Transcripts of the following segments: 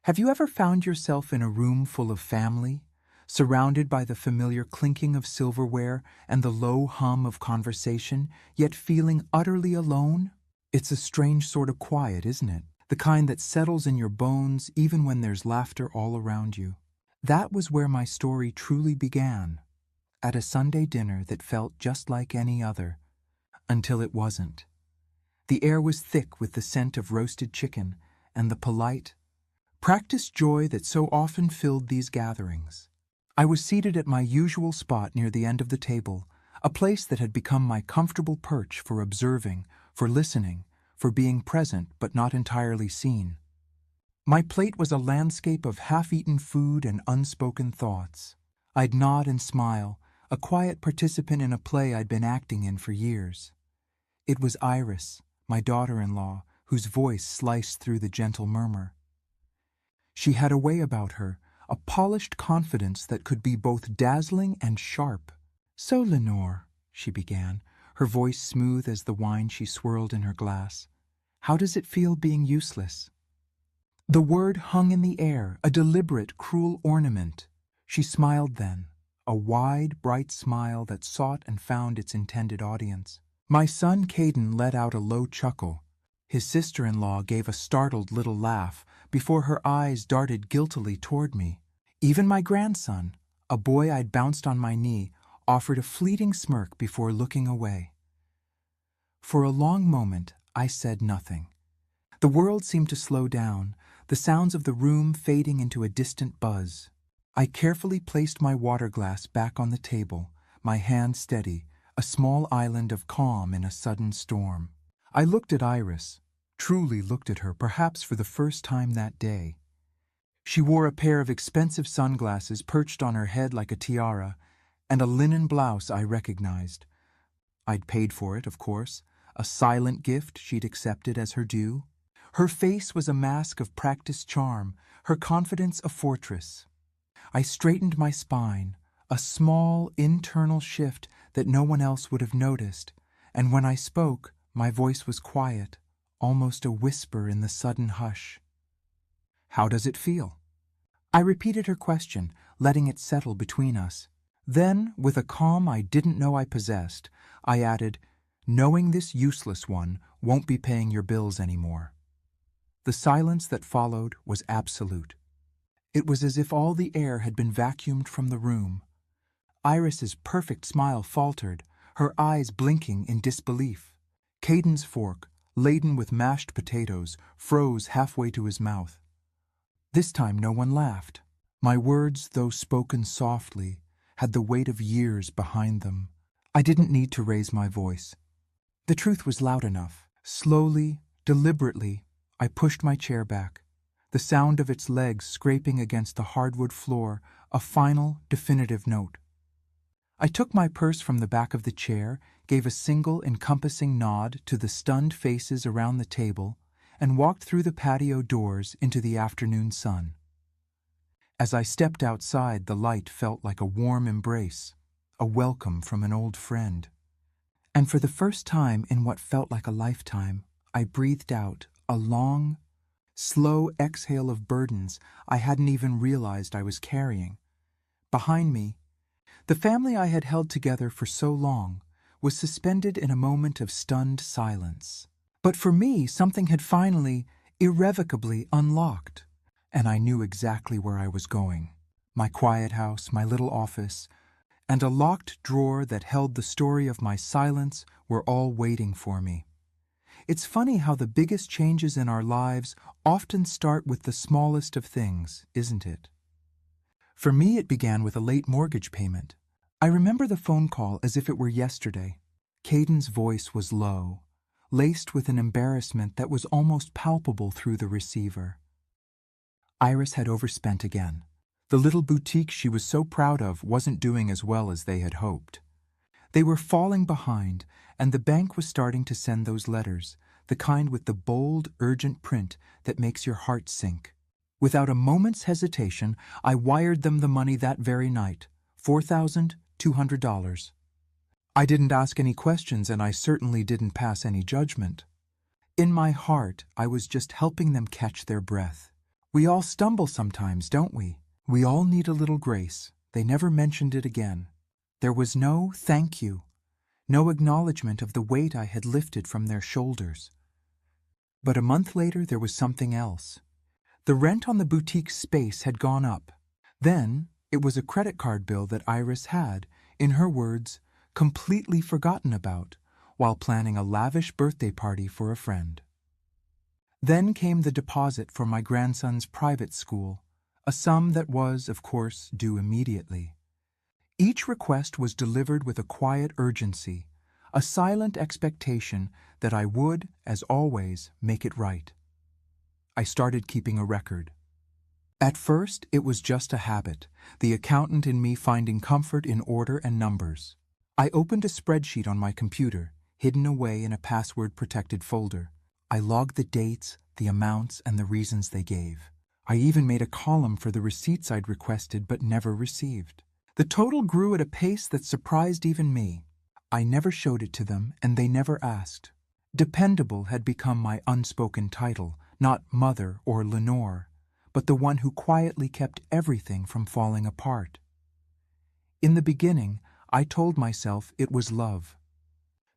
Have you ever found yourself in a room full of family, surrounded by the familiar clinking of silverware and the low hum of conversation, yet feeling utterly alone? It's a strange sort of quiet, isn't it? The kind that settles in your bones even when there's laughter all around you. That was where my story truly began, at a Sunday dinner that felt just like any other, until it wasn't. The air was thick with the scent of roasted chicken and the polite, practiced joy that so often filled these gatherings. I was seated at my usual spot near the end of the table, a place that had become my comfortable perch for observing, for listening, for being present but not entirely seen. My plate was a landscape of half-eaten food and unspoken thoughts. I'd nod and smile, a quiet participant in a play I'd been acting in for years. It was Iris, my daughter-in-law, whose voice sliced through the gentle murmur. She had a way about her, a polished confidence that could be both dazzling and sharp. "So, Lenore," she began, her voice smooth as the wine she swirled in her glass, "how does it feel being useless?" The word hung in the air, a deliberate, cruel ornament. She smiled then, a wide, bright smile that sought and found its intended audience. My son Caden let out a low chuckle. His sister-in-law gave a startled little laugh before her eyes darted guiltily toward me. Even my grandson, a boy I'd bounced on my knee, offered a fleeting smirk before looking away. For a long moment, I said nothing. The world seemed to slow down, the sounds of the room fading into a distant buzz. I carefully placed my water glass back on the table, my hand steady, a small island of calm in a sudden storm. I looked at Iris, truly looked at her, perhaps for the first time that day. She wore a pair of expensive sunglasses perched on her head like a tiara, and a linen blouse I recognized. I'd paid for it, of course, a silent gift she'd accepted as her due. Her face was a mask of practiced charm, her confidence a fortress. I straightened my spine, a small internal shift that no one else would have noticed, and when I spoke, my voice was quiet, almost a whisper in the sudden hush. "How does it feel?" I repeated her question, letting it settle between us. Then, with a calm I didn't know I possessed, I added, "Knowing this useless one won't be paying your bills anymore." The silence that followed was absolute. It was as if all the air had been vacuumed from the room. Iris's perfect smile faltered, her eyes blinking in disbelief. Caden's fork, laden with mashed potatoes, froze halfway to his mouth. This time no one laughed. My words, though spoken softly, had the weight of years behind them. I didn't need to raise my voice. The truth was loud enough. Slowly, deliberately, I pushed my chair back, the sound of its legs scraping against the hardwood floor, a final, definitive note. I took my purse from the back of the chair, gave a single encompassing nod to the stunned faces around the table, and walked through the patio doors into the afternoon sun. As I stepped outside, the light felt like a warm embrace, a welcome from an old friend. And for the first time in what felt like a lifetime, I breathed out a long, slow exhale of burdens I hadn't even realized I was carrying. Behind me, the family I had held together for so long was suspended in a moment of stunned silence. But for me, something had finally, irrevocably unlocked, and I knew exactly where I was going. My quiet house, my little office, and a locked drawer that held the story of my silence were all waiting for me. It's funny how the biggest changes in our lives often start with the smallest of things, isn't it? For me, it began with a late mortgage payment. I remember the phone call as if it were yesterday. Caden's voice was low, laced with an embarrassment that was almost palpable through the receiver. Iris had overspent again. The little boutique she was so proud of wasn't doing as well as they had hoped. They were falling behind, and the bank was starting to send those letters, the kind with the bold, urgent print that makes your heart sink. Without a moment's hesitation, I wired them the money that very night, $4,200. I didn't ask any questions, and I certainly didn't pass any judgment. In my heart, I was just helping them catch their breath. We all stumble sometimes, don't we? We all need a little grace. They never mentioned it again. There was no thank you, no acknowledgement of the weight I had lifted from their shoulders. But a month later there was something else. The rent on the boutique space had gone up. Then it was a credit card bill that Iris had, in her words, completely forgotten about, while planning a lavish birthday party for a friend. Then came the deposit for my grandson's private school, a sum that was, of course, due immediately. Each request was delivered with a quiet urgency, a silent expectation that I would, as always, make it right. I started keeping a record. At first, it was just a habit, the accountant in me finding comfort in order and numbers. I opened a spreadsheet on my computer, hidden away in a password-protected folder. I logged the dates, the amounts, and the reasons they gave. I even made a column for the receipts I'd requested but never received. The total grew at a pace that surprised even me. I never showed it to them, and they never asked. Dependable had become my unspoken title, not Mother or Lenore, but the one who quietly kept everything from falling apart. In the beginning, I told myself it was love.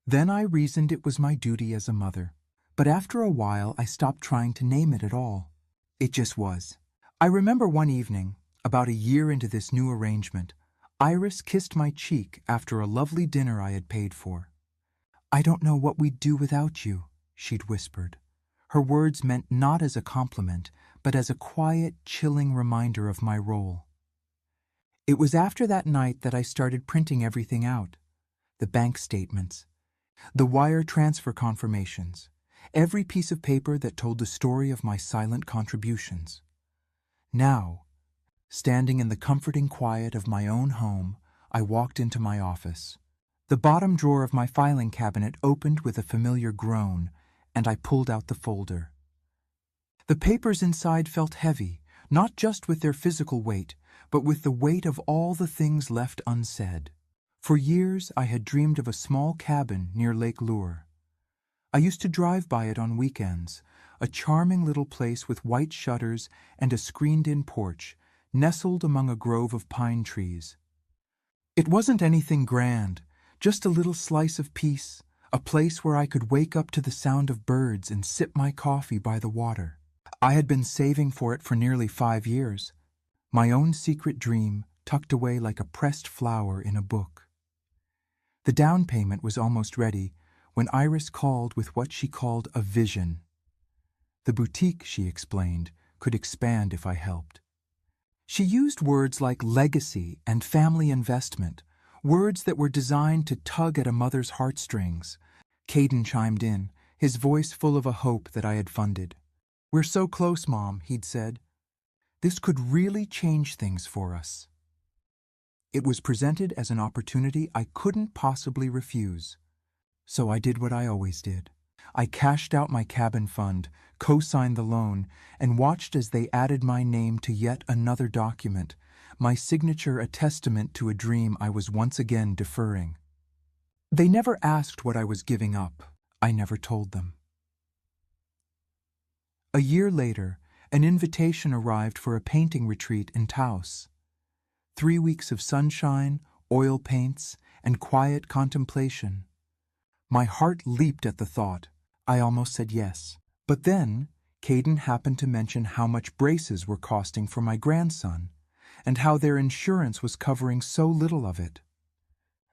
Then I reasoned it was my duty as a mother. But after a while, I stopped trying to name it at all. It just was. I remember one evening, about a year into this new arrangement, Iris kissed my cheek after a lovely dinner I had paid for. "I don't know what we'd do without you," she'd whispered. Her words meant not as a compliment, but as a quiet, chilling reminder of my role. It was after that night that I started printing everything out. The bank statements, the wire transfer confirmations, every piece of paper that told the story of my silent contributions. Now, standing in the comforting quiet of my own home, I walked into my office. The bottom drawer of my filing cabinet opened with a familiar groan, and I pulled out the folder. The papers inside felt heavy, not just with their physical weight, but with the weight of all the things left unsaid. For years, I had dreamed of a small cabin near Lake Lure. I used to drive by it on weekends, a charming little place with white shutters and a screened-in porch, nestled among a grove of pine trees. It wasn't anything grand, just a little slice of peace, a place where I could wake up to the sound of birds and sip my coffee by the water. I had been saving for it for nearly 5 years, my own secret dream tucked away like a pressed flower in a book. The down payment was almost ready when Iris called with what she called a vision. The boutique, she explained, could expand if I helped. She used words like legacy and family investment, words that were designed to tug at a mother's heartstrings. Caden chimed in, his voice full of a hope that I had funded. "We're so close, Mom," he'd said. "This could really change things for us." It was presented as an opportunity I couldn't possibly refuse. So I did what I always did. I cashed out my cabin fund, co-signed the loan, and watched as they added my name to yet another document, my signature a testament to a dream I was once again deferring. They never asked what I was giving up. I never told them. A year later, an invitation arrived for a painting retreat in Taos. 3 weeks of sunshine, oil paints, and quiet contemplation. My heart leaped at the thought. I almost said yes. But then, Caden happened to mention how much braces were costing for my grandson, and how their insurance was covering so little of it.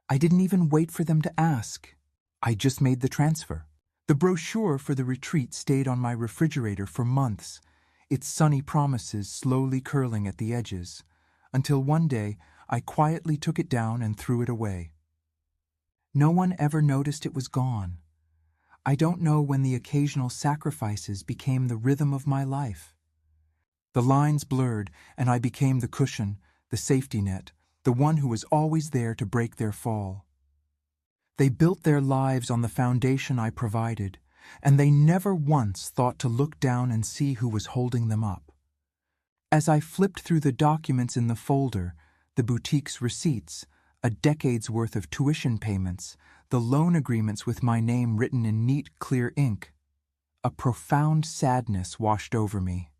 I didn't even wait for them to ask. I just made the transfer. The brochure for the retreat stayed on my refrigerator for months, its sunny promises slowly curling at the edges, until one day I quietly took it down and threw it away. No one ever noticed it was gone. I don't know when the occasional sacrifices became the rhythm of my life. The lines blurred, and I became the cushion, the safety net, the one who was always there to break their fall. They built their lives on the foundation I provided, and they never once thought to look down and see who was holding them up. As I flipped through the documents in the folder, the boutique's receipts, a decade's worth of tuition payments, the loan agreements with my name written in neat, clear ink, a profound sadness washed over me.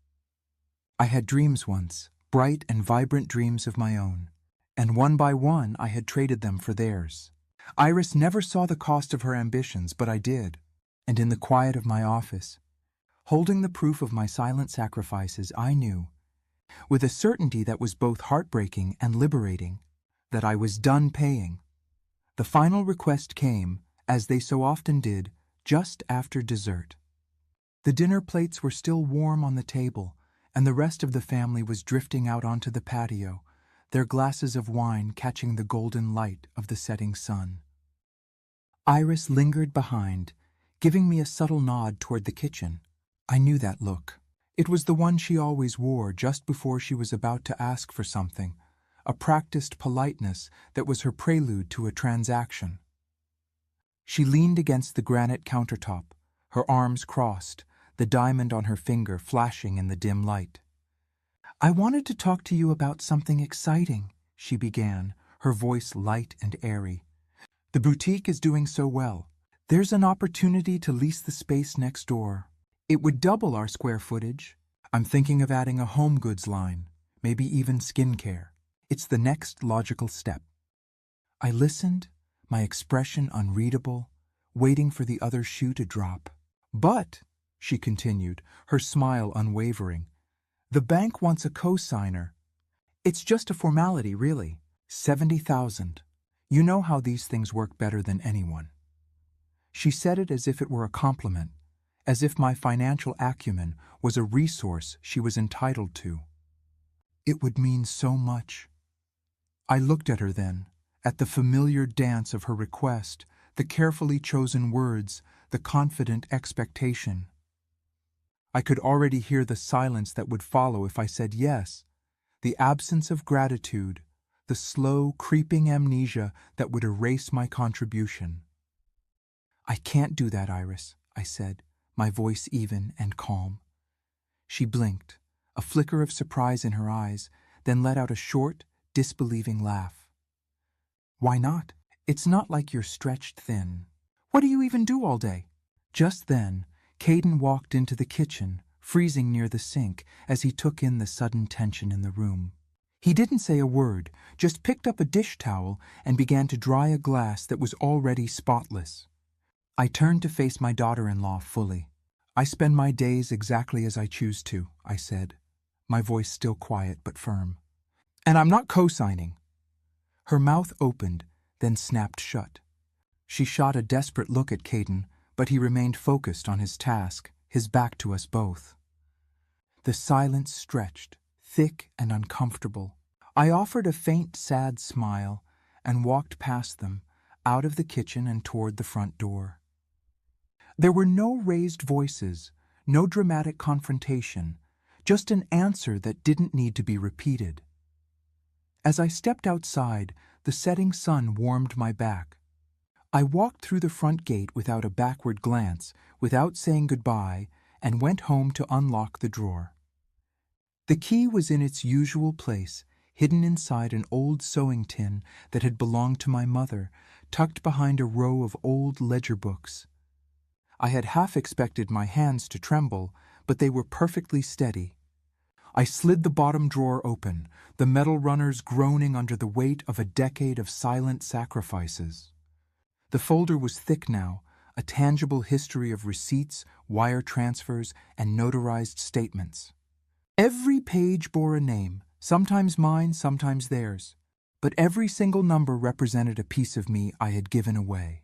I had dreams once, bright and vibrant dreams of my own, and one by one I had traded them for theirs. Iris never saw the cost of her ambitions, but I did, and in the quiet of my office, holding the proof of my silent sacrifices, I knew, with a certainty that was both heartbreaking and liberating, that I was done paying. The final request came, as they so often did, just after dessert. The dinner plates were still warm on the table, and the rest of the family was drifting out onto the patio, their glasses of wine catching the golden light of the setting sun. Iris lingered behind, giving me a subtle nod toward the kitchen. I knew that look. It was the one she always wore just before she was about to ask for something, a practiced politeness that was her prelude to a transaction. She leaned against the granite countertop, her arms crossed, the diamond on her finger flashing in the dim light. "I wanted to talk to you about something exciting," she began, her voice light and airy. "The boutique is doing so well. There's an opportunity to lease the space next door. It would double our square footage. I'm thinking of adding a home goods line, maybe even skincare. It's the next logical step." I listened, my expression unreadable, waiting for the other shoe to drop. "But," she continued, her smile unwavering, "the bank wants a co-signer. It's just a formality, really. 70,000. You know how these things work better than anyone." She said it as if it were a compliment, as if my financial acumen was a resource she was entitled to. It would mean so much. I looked at her then, at the familiar dance of her request, the carefully chosen words, the confident expectation. I could already hear the silence that would follow if I said yes, the absence of gratitude, the slow, creeping amnesia that would erase my contribution. "I can't do that, Iris," I said, my voice even and calm. She blinked, a flicker of surprise in her eyes, then let out a short, disbelieving laugh. "Why not? It's not like you're stretched thin. What do you even do all day?" Just then, Caden walked into the kitchen, freezing near the sink as he took in the sudden tension in the room. He didn't say a word, just picked up a dish towel and began to dry a glass that was already spotless. I turned to face my daughter-in-law fully. "I spend my days exactly as I choose to," I said, my voice still quiet but firm. "And I'm not co-signing." Her mouth opened, then snapped shut. She shot a desperate look at Caden, but he remained focused on his task, his back to us both. The silence stretched, thick and uncomfortable. I offered a faint, sad smile and walked past them, out of the kitchen and toward the front door. There were no raised voices, no dramatic confrontation, just an answer that didn't need to be repeated. As I stepped outside, the setting sun warmed my back. I walked through the front gate without a backward glance, without saying goodbye, and went home to unlock the drawer. The key was in its usual place, hidden inside an old sewing tin that had belonged to my mother, tucked behind a row of old ledger books. I had half expected my hands to tremble, but they were perfectly steady. I slid the bottom drawer open, the metal runners groaning under the weight of a decade of silent sacrifices. The folder was thick now, a tangible history of receipts, wire transfers, and notarized statements. Every page bore a name, sometimes mine, sometimes theirs, but every single number represented a piece of me I had given away.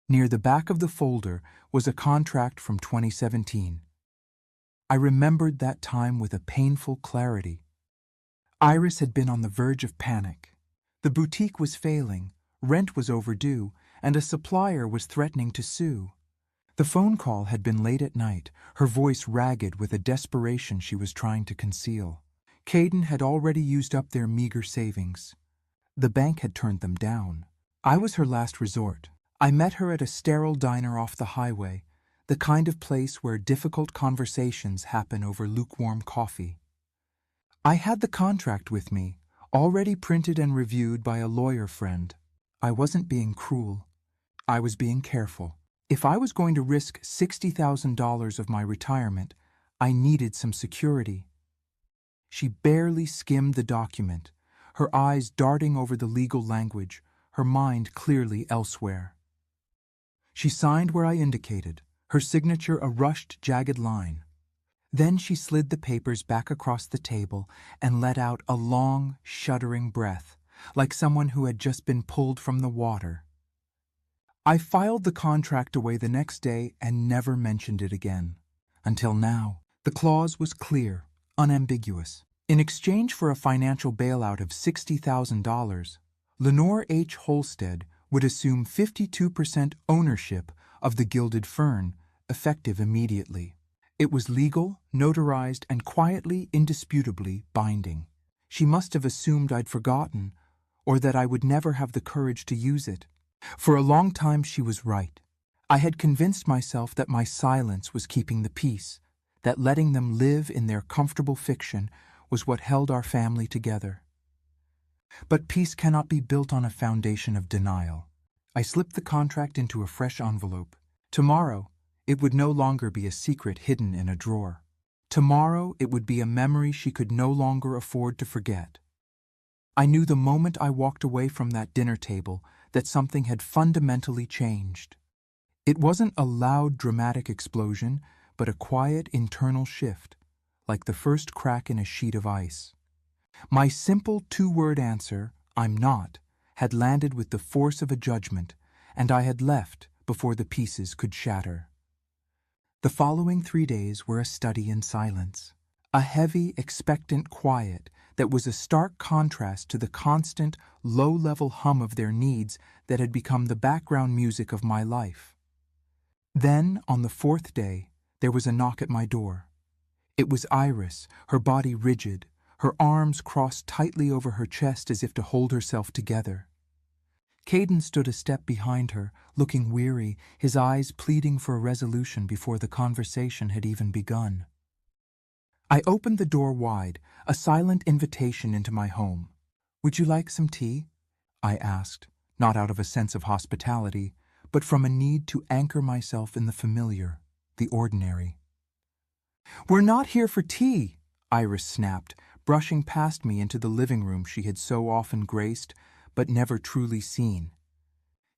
Near the back of the folder was a contract from 2017. I remembered that time with a painful clarity. Iris had been on the verge of panic. The boutique was failing, rent was overdue, and a supplier was threatening to sue. The phone call had been late at night, her voice ragged with a desperation she was trying to conceal. Caden had already used up their meager savings. The bank had turned them down. I was her last resort. I met her at a sterile diner off the highway, the kind of place where difficult conversations happen over lukewarm coffee. I had the contract with me, already printed and reviewed by a lawyer friend. I wasn't being cruel. I was being careful. If I was going to risk $60,000 of my retirement, I needed some security. She barely skimmed the document, her eyes darting over the legal language, her mind clearly elsewhere. She signed where I indicated, her signature a rushed, jagged line. Then she slid the papers back across the table and let out a long, shuddering breath, like someone who had just been pulled from the water. I filed the contract away the next day and never mentioned it again. Until now, the clause was clear, unambiguous. In exchange for a financial bailout of $60,000, Lenore H. Holstead would assume 52% ownership of the Gilded Fern, effective immediately. It was legal, notarized, and quietly, indisputably binding. She must have assumed I'd forgotten, or that I would never have the courage to use it. For a long time she was right. I had convinced myself that my silence was keeping the peace, that letting them live in their comfortable fiction was what held our family together. But peace cannot be built on a foundation of denial. I slipped the contract into a fresh envelope. Tomorrow, it would no longer be a secret hidden in a drawer. Tomorrow, it would be a memory she could no longer afford to forget. I knew the moment I walked away from that dinner table that something had fundamentally changed. It wasn't a loud, dramatic explosion, but a quiet internal shift, like the first crack in a sheet of ice. My simple two-word answer, "I'm not," had landed with the force of a judgment, and I had left before the pieces could shatter. The following 3 days were a study in silence, a heavy, expectant quiet that was a stark contrast to the constant, low-level hum of their needs that had become the background music of my life. Then, on the 4th day, there was a knock at my door. It was Iris, her body rigid, her arms crossed tightly over her chest as if to hold herself together. Caden stood a step behind her, looking weary, his eyes pleading for a resolution before the conversation had even begun. I opened the door wide, a silent invitation into my home. "Would you like some tea?" I asked, not out of a sense of hospitality, but from a need to anchor myself in the familiar, the ordinary. "We're not here for tea," Iris snapped, brushing past me into the living room she had so often graced, but never truly seen.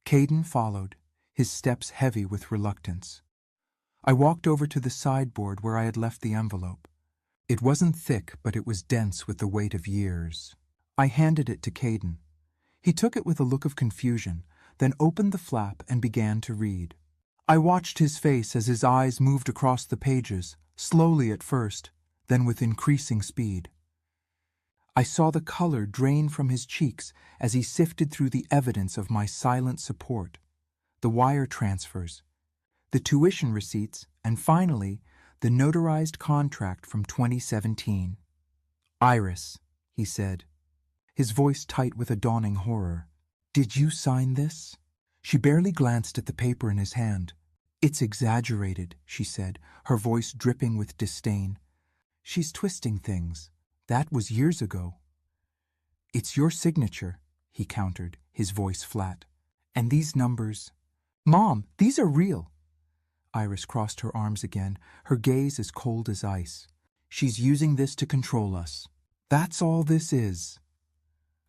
Caden followed, his steps heavy with reluctance. I walked over to the sideboard where I had left the envelope. It wasn't thick, but it was dense with the weight of years. I handed it to Caden. He took it with a look of confusion, then opened the flap and began to read. I watched his face as his eyes moved across the pages, slowly at first, then with increasing speed. I saw the color drain from his cheeks as he sifted through the evidence of my silent support, the wire transfers, the tuition receipts, and finally, the notarized contract from 2017. "Iris," he said, his voice tight with a dawning horror, "did you sign this?" She barely glanced at the paper in his hand. "It's exaggerated," she said, her voice dripping with disdain. "She's twisting things. That was years ago." "It's your signature," he countered, his voice flat. "And these numbers—" "Mom, these are real." Iris crossed her arms again, her gaze as cold as ice. "She's using this to control us. That's all this is."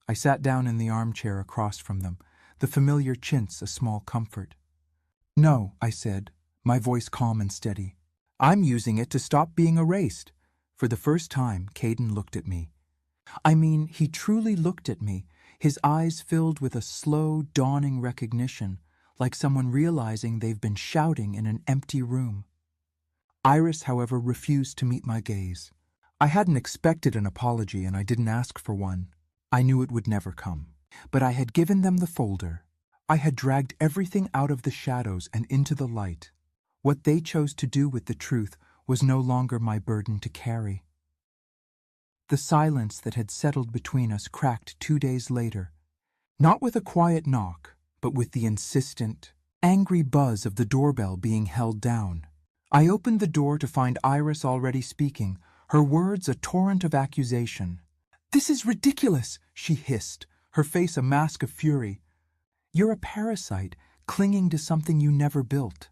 I sat down in the armchair across from them, the familiar chintz a small comfort. "No," I said, my voice calm and steady. "I'm using it to stop being erased." For the first time, Caden looked at me. I mean, he truly looked at me, his eyes filled with a slow, dawning recognition, like someone realizing they've been shouting in an empty room. Iris, however, refused to meet my gaze. I hadn't expected an apology, and I didn't ask for one. I knew it would never come. But I had given them the folder. I had dragged everything out of the shadows and into the light. What they chose to do with the truth was no longer my burden to carry. The silence that had settled between us cracked 2 days later, not with a quiet knock, but with the insistent, angry buzz of the doorbell being held down. I opened the door to find Iris already speaking, her words a torrent of accusation. "This is ridiculous," she hissed, her face a mask of fury. "You're a parasite, clinging to something you never built."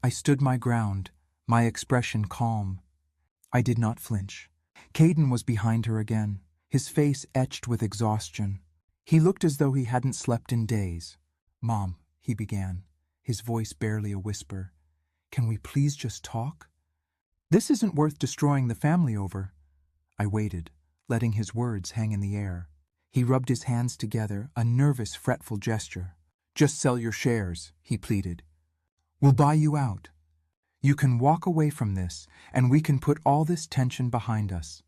I stood my ground, my expression calm. I did not flinch. Caden was behind her again, his face etched with exhaustion. He looked as though he hadn't slept in days. "Mom," he began, his voice barely a whisper, "can we please just talk? This isn't worth destroying the family over." I waited, letting his words hang in the air. He rubbed his hands together, a nervous, fretful gesture. "Just sell your shares," he pleaded. "We'll buy you out. You can walk away from this, and we can put all this tension behind us."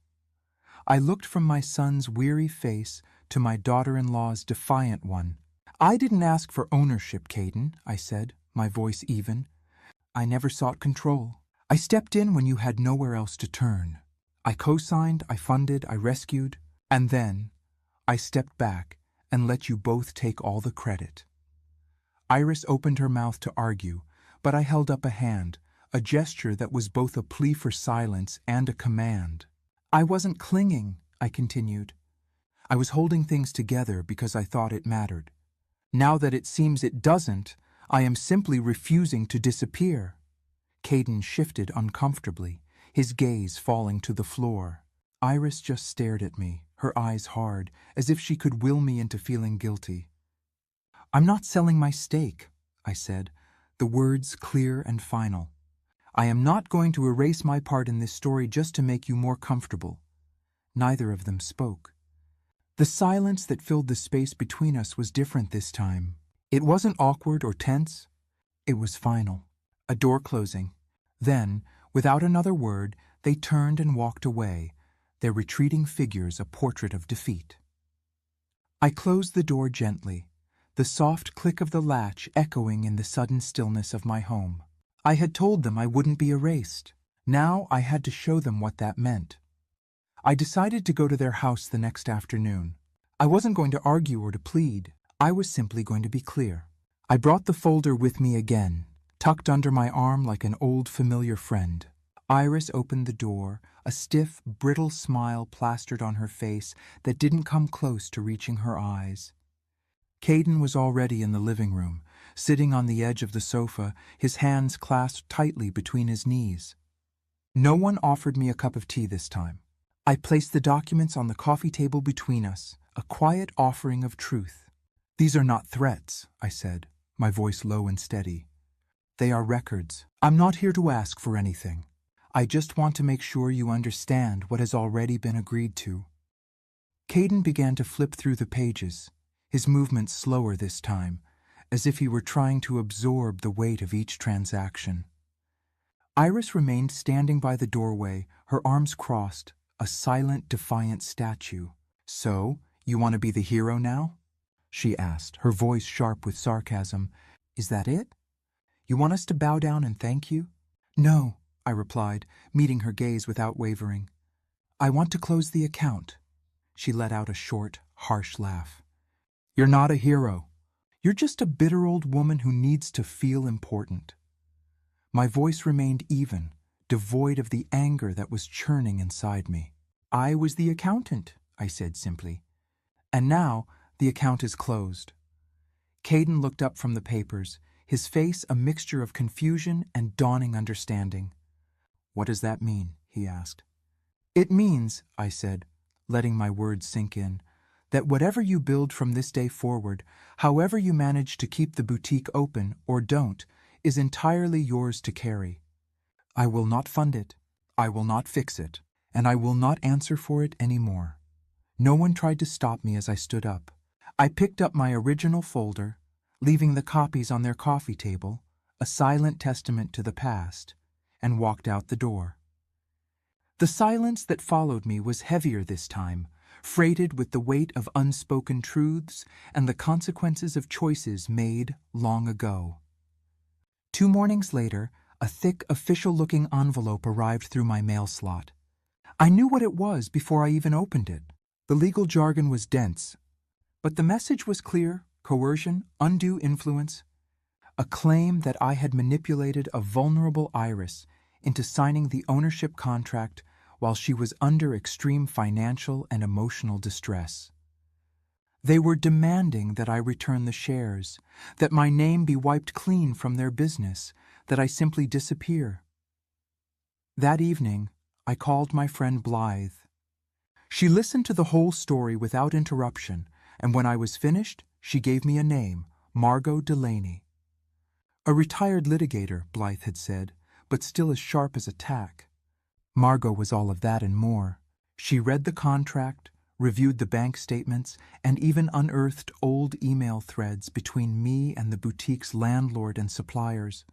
I looked from my son's weary face to my daughter-in-law's defiant one. "I didn't ask for ownership, Caden," I said, my voice even. "I never sought control. I stepped in when you had nowhere else to turn. I co-signed, I funded, I rescued, and then I stepped back and let you both take all the credit." Iris opened her mouth to argue, but I held up a hand, a gesture that was both a plea for silence and a command. "I wasn't clinging," I continued. "I was holding things together because I thought it mattered. Now that it seems it doesn't, I am simply refusing to disappear." Caden shifted uncomfortably, his gaze falling to the floor. Iris just stared at me, her eyes hard, as if she could will me into feeling guilty. "I'm not selling my stake," I said, the words clear and final. "I am not going to erase my part in this story just to make you more comfortable." Neither of them spoke. The silence that filled the space between us was different this time. It wasn't awkward or tense. It was final. A door closing. Then, without another word, they turned and walked away, their retreating figures a portrait of defeat. I closed the door gently, the soft click of the latch echoing in the sudden stillness of my home. I had told them I wouldn't be erased. Now I had to show them what that meant. I decided to go to their house the next afternoon. I wasn't going to argue or to plead. I was simply going to be clear. I brought the folder with me again, tucked under my arm like an old familiar friend. Iris opened the door, a stiff, brittle smile plastered on her face that didn't come close to reaching her eyes. Caden was already in the living room, sitting on the edge of the sofa, his hands clasped tightly between his knees. No one offered me a cup of tea this time. I placed the documents on the coffee table between us, a quiet offering of truth. "These are not threats," I said, my voice low and steady. "They are records. I'm not here to ask for anything. I just want to make sure you understand what has already been agreed to." Caden began to flip through the pages, his movements slower this time, as if he were trying to absorb the weight of each transaction. Iris remained standing by the doorway, her arms crossed, a silent, defiant statue. "So, you want to be the hero now?" she asked, her voice sharp with sarcasm. "Is that it? You want us to bow down and thank you?" "No," I replied, meeting her gaze without wavering. "I want to close the account." She let out a short, harsh laugh. "You're not a hero. You're just a bitter old woman who needs to feel important." My voice remained even, devoid of the anger that was churning inside me. "I was the accountant," I said simply. "And now the account is closed." Caden looked up from the papers, his face a mixture of confusion and dawning understanding. "What does that mean?" he asked. "It means," I said, letting my words sink in, "that whatever you build from this day forward, however you manage to keep the boutique open or don't, is entirely yours to carry. I will not fund it, I will not fix it, and I will not answer for it anymore." No one tried to stop me as I stood up. I picked up my original folder, leaving the copies on their coffee table, a silent testament to the past, and walked out the door. The silence that followed me was heavier this time, freighted with the weight of unspoken truths and the consequences of choices made long ago. 2 mornings later, a thick, official-looking envelope arrived through my mail slot. I knew what it was before I even opened it. The legal jargon was dense, but the message was clear: coercion, undue influence, a claim that I had manipulated a vulnerable Iris into signing the ownership contract while she was under extreme financial and emotional distress. They were demanding that I return the shares, that my name be wiped clean from their business, that I simply disappear. That evening, I called my friend Blythe, She listened to the whole story without interruption, and when I was finished, she gave me a name, Margot Delaney. A retired litigator, Blythe had said, but still as sharp as a tack. Margot was all of that and more. She read the contract, reviewed the bank statements, and even unearthed old email threads between me and the boutique's landlord and suppliers.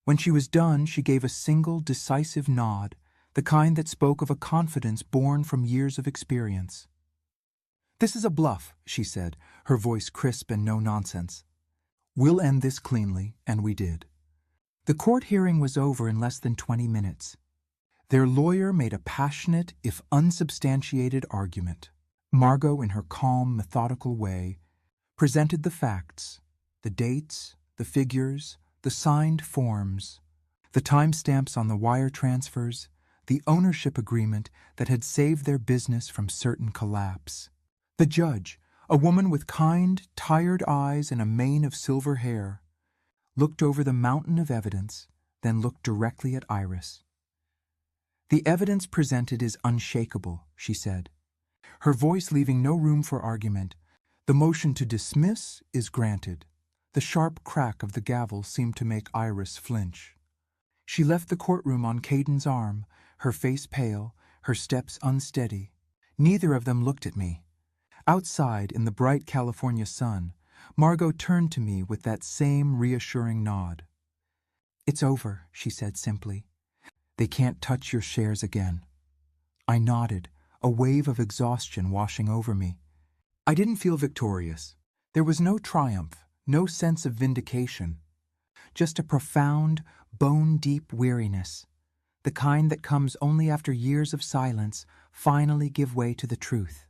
When she was done, she gave a single, decisive nod, the kind that spoke of a confidence born from years of experience. "This is a bluff," she said, her voice crisp and no nonsense. "We'll end this cleanly," and we did. The court hearing was over in less than 20 minutes. Their lawyer made a passionate, if unsubstantiated, argument. Margot, in her calm, methodical way, presented the facts, the dates, the figures, the signed forms, the timestamps on the wire transfers, the ownership agreement that had saved their business from certain collapse. The judge, a woman with kind, tired eyes and a mane of silver hair, looked over the mountain of evidence, then looked directly at Iris. "The evidence presented is unshakable," she said, her voice leaving no room for argument. "The motion to dismiss is granted." The sharp crack of the gavel seemed to make Iris flinch. She left the courtroom on Caden's arm, her face pale, her steps unsteady. Neither of them looked at me. Outside, in the bright California sun, Margot turned to me with that same reassuring nod. "It's over," she said simply. "They can't touch your shares again." I nodded, a wave of exhaustion washing over me. I didn't feel victorious. There was no triumph, no sense of vindication. Just a profound, bone-deep weariness, the kind that comes only after years of silence finally give way to the truth.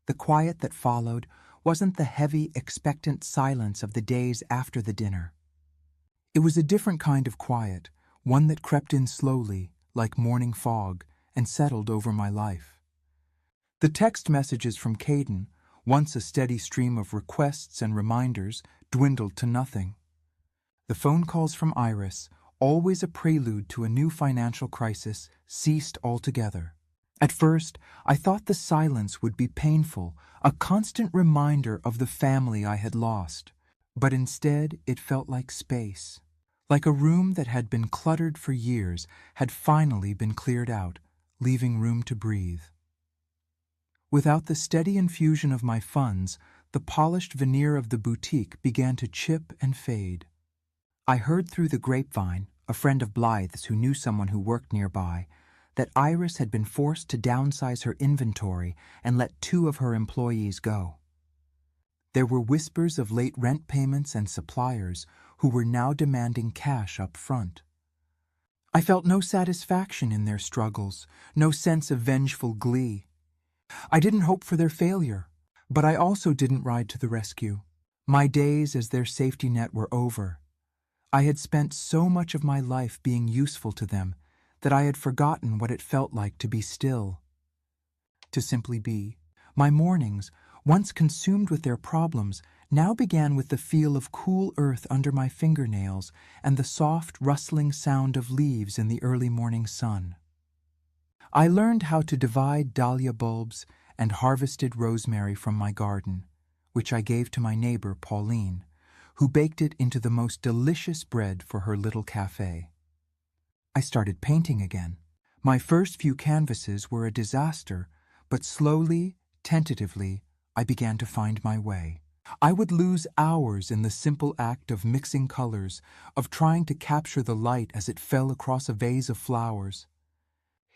The quiet that followed wasn't the heavy, expectant silence of the days after the dinner. It was a different kind of quiet, one that crept in slowly, like morning fog, and settled over my life. The text messages from Caden, once a steady stream of requests and reminders, dwindled to nothing. The phone calls from Iris, always a prelude to a new financial crisis, ceased altogether. At first, I thought the silence would be painful, a constant reminder of the family I had lost. But instead, it felt like space. Like a room that had been cluttered for years had finally been cleared out, leaving room to breathe. Without the steady infusion of my funds, the polished veneer of the boutique began to chip and fade. I heard through the grapevine, a friend of Blythe's who knew someone who worked nearby, that Iris had been forced to downsize her inventory and let 2 of her employees go. There were whispers of late rent payments and suppliers who were now demanding cash up front. I felt no satisfaction in their struggles, no sense of vengeful glee. I didn't hope for their failure, but I also didn't ride to the rescue. My days as their safety net were over. I had spent so much of my life being useful to them that I had forgotten what it felt like to be still. To simply be. My mornings, once consumed with their problems, now began with the feel of cool earth under my fingernails and the soft, rustling sound of leaves in the early morning sun. I learned how to divide dahlia bulbs and harvested rosemary from my garden, which I gave to my neighbor Pauline, who baked it into the most delicious bread for her little cafe. I started painting again. My first few canvases were a disaster, but slowly, tentatively, I began to find my way. I would lose hours in the simple act of mixing colors, of trying to capture the light as it fell across a vase of flowers.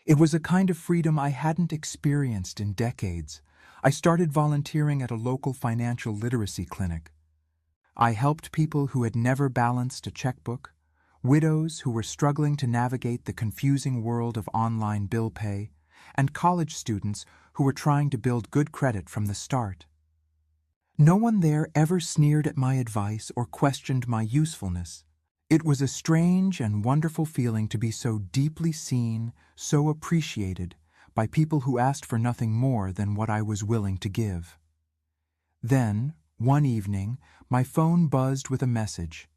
It was a kind of freedom I hadn't experienced in decades. I started volunteering at a local financial literacy clinic. I helped people who had never balanced a checkbook, widows who were struggling to navigate the confusing world of online bill pay, and college students who were trying to build good credit from the start. No one there ever sneered at my advice or questioned my usefulness. It was a strange and wonderful feeling to be so deeply seen, so appreciated, by people who asked for nothing more than what I was willing to give. Then, one evening, my phone buzzed with a message.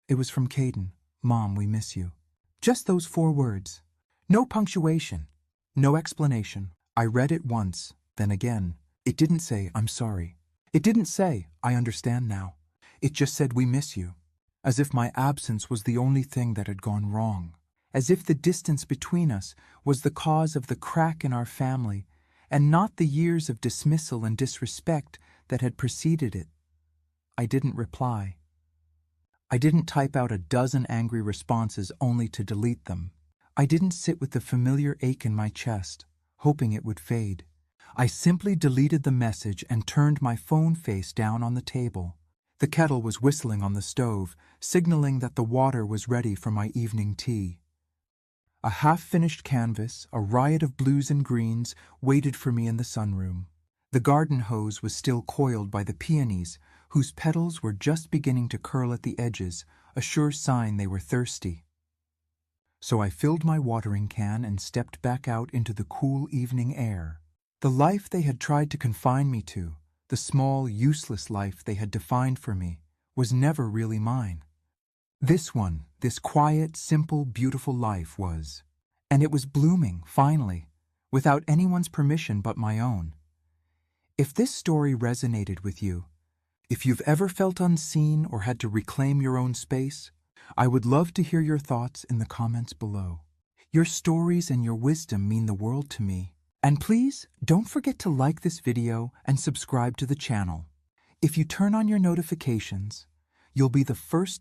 It was from Caden. "Mom, we miss you." Just those 4 words. No punctuation, no explanation. I read it once, then again. It didn't say, "I'm sorry." It didn't say, "I understand now." It just said, "We miss you." As if my absence was the only thing that had gone wrong. As if the distance between us was the cause of the crack in our family, and not the years of dismissal and disrespect that had preceded it. I didn't reply. I didn't type out a dozen angry responses only to delete them. I didn't sit with the familiar ache in my chest, hoping it would fade. I simply deleted the message and turned my phone face down on the table. The kettle was whistling on the stove, signaling that the water was ready for my evening tea. A half-finished canvas, a riot of blues and greens, waited for me in the sunroom. The garden hose was still coiled by the peonies, whose petals were just beginning to curl at the edges, a sure sign they were thirsty. So I filled my watering can and stepped back out into the cool evening air. The life they had tried to confine me to, the small, useless life they had defined for me, was never really mine. This one, this quiet, simple, beautiful life was. And it was blooming, finally, without anyone's permission but my own. If this story resonated with you, if you've ever felt unseen or had to reclaim your own space, I would love to hear your thoughts in the comments below. Your stories and your wisdom mean the world to me. And please, don't forget to like this video and subscribe to the channel. If you turn on your notifications, you'll be the first